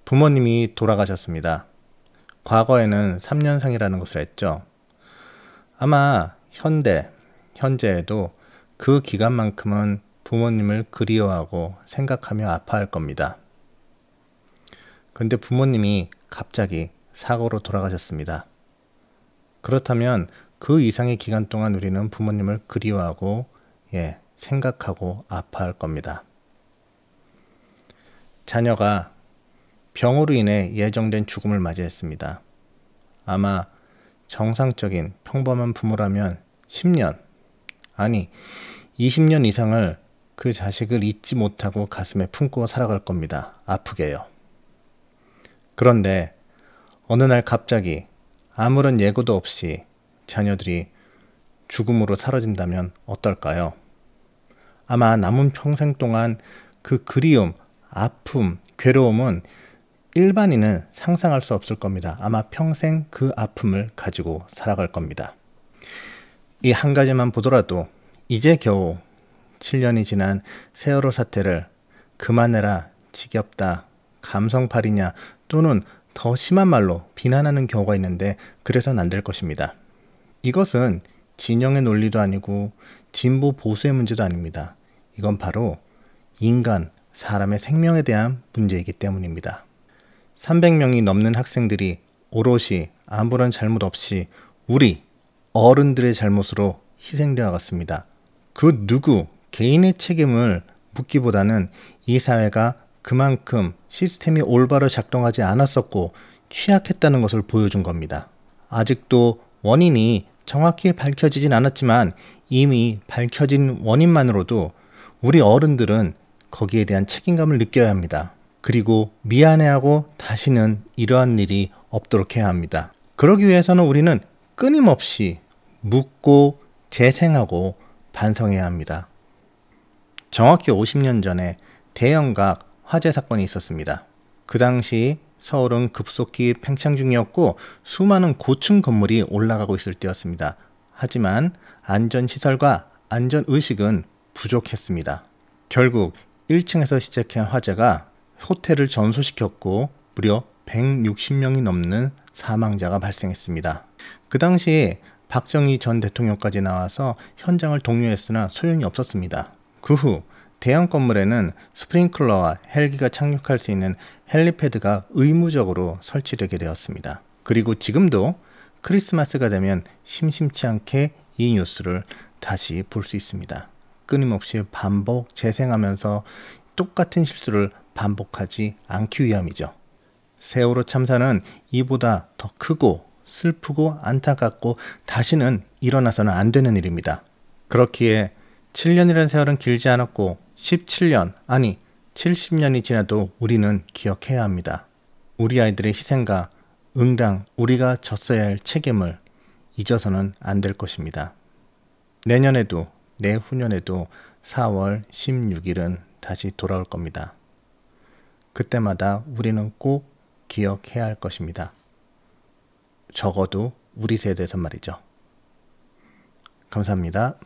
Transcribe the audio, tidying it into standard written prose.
부모님이 돌아가셨습니다. 과거에는 3년상이라는 것을 했죠. 아마 현재에도 그 기간만큼은 부모님을 그리워하고 생각하며 아파할 겁니다. 근데 부모님이 갑자기 사고로 돌아가셨습니다. 그렇다면 그 이상의 기간 동안 우리는 부모님을 그리워하고 생각하고 아파할 겁니다. 자녀가 병으로 인해 예정된 죽음을 맞이했습니다. 아마 정상적인 평범한 부모라면 10년, 아니 20년 이상을 그 자식을 잊지 못하고 가슴에 품고 살아갈 겁니다. 아프게요. 그런데 어느 날 갑자기 아무런 예고도 없이 자녀들이 죽음으로 사라진다면 어떨까요? 아마 남은 평생 동안 그 그리움, 아픔, 괴로움은 일반인은 상상할 수 없을 겁니다. 아마 평생 그 아픔을 가지고 살아갈 겁니다. 이 한 가지만 보더라도 이제 겨우 7년이 지난 세월호 사태를 그만해라, 지겹다, 감성팔이냐 또는 더 심한 말로 비난하는 경우가 있는데 그래서는 안 될 것입니다. 이것은 진영의 논리도 아니고 진보 보수의 문제도 아닙니다. 이건 바로 인간, 사람의 생명에 대한 문제이기 때문입니다. 300명이 넘는 학생들이 오롯이 아무런 잘못 없이 우리 어른들의 잘못으로 희생되어 갔습니다. 그 누구 개인의 책임을 묻기보다는 이 사회가 그만큼 시스템이 올바로 작동하지 않았었고 취약했다는 것을 보여준 겁니다. 아직도 원인이 정확히 밝혀지진 않았지만 이미 밝혀진 원인만으로도 우리 어른들은 거기에 대한 책임감을 느껴야 합니다. 그리고 미안해하고 다시는 이러한 일이 없도록 해야 합니다. 그러기 위해서는 우리는 끊임없이 묻고 재생하고 반성해야 합니다. 정확히 50년 전에 대영각 화재 사건이 있었습니다. 그 당시 서울은 급속히 팽창 중이었고 수많은 고층 건물이 올라가고 있을 때였습니다. 하지만 안전시설과 안전의식은 부족했습니다. 결국 1층에서 시작한 화재가 호텔을 전소시켰고 무려 160명이 넘는 사망자가 발생했습니다. 그 당시 박정희 전 대통령까지 나와서 현장을 독려했으나 소용이 없었습니다. 그 후 대형 건물에는 스프링클러와 헬기가 착륙할 수 있는 헬리패드가 의무적으로 설치되게 되었습니다. 그리고 지금도 크리스마스가 되면 심심치 않게 이 뉴스를 다시 볼 수 있습니다. 끊임없이 반복 재생하면서 똑같은 실수를 반복하지 않기 위함이죠. 세월호 참사는 이보다 더 크고 슬프고 안타깝고 다시는 일어나서는 안 되는 일입니다. 그렇기에 7년이라는 세월은 길지 않았고 17년, 아니 70년이 지나도 우리는 기억해야 합니다. 우리 아이들의 희생과 응당 우리가 졌어야 할 책임을 잊어서는 안 될 것입니다. 내년에도 내후년에도 4월 16일은 다시 돌아올 겁니다. 그때마다 우리는 꼭 기억해야 할 것입니다. 적어도 우리 세대에서 말이죠. 감사합니다.